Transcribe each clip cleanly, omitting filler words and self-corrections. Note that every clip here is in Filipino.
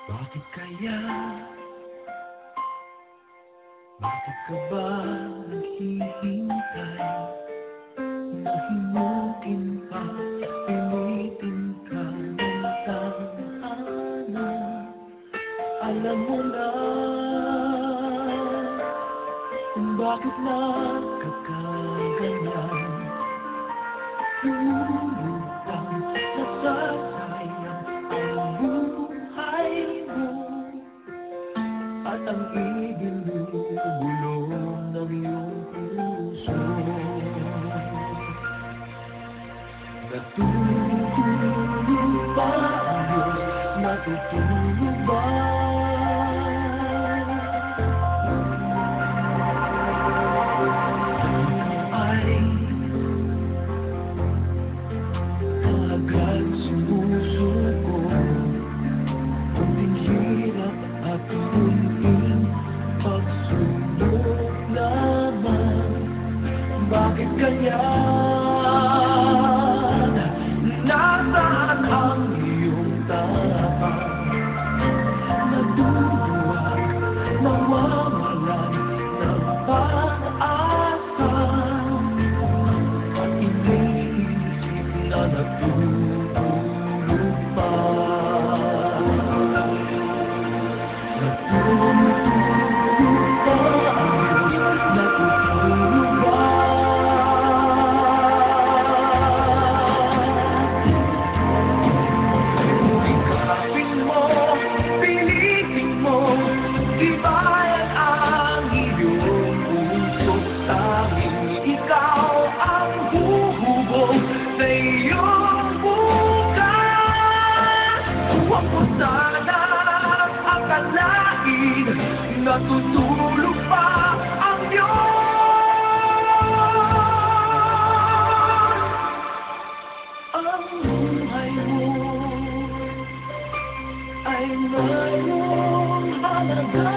Bakit kaya? Bakit ka ba naghihintay? Nahimukin pa, pilitin ka ng tadhana. Alam mo na kung bakit nagkakaganyan. Puro kang nasasayang ang buhay mo at ang ibinubulong ng iyong puso. Natutulog ba ang Diyos? Natutulog ba? Agad sumusuko, kunting hirap at kunting pagsubok naman. Bakit kaya? Nasaan ang iyong tapang? Naduduwag, nawawalan ng pag-asa, at iniisip na natutulog pa. Natutulog pa ang Diyos? Natutulog ba? Ikapin mo, pilitin mo, ibayan ang iyong puso. Tanging ikaw ang huhubog sa iyong bukas. Huwag mo sana akalain natutulog pa ang Diyos. Ang buhay mo ay mayroong halaga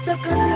sa Kanya.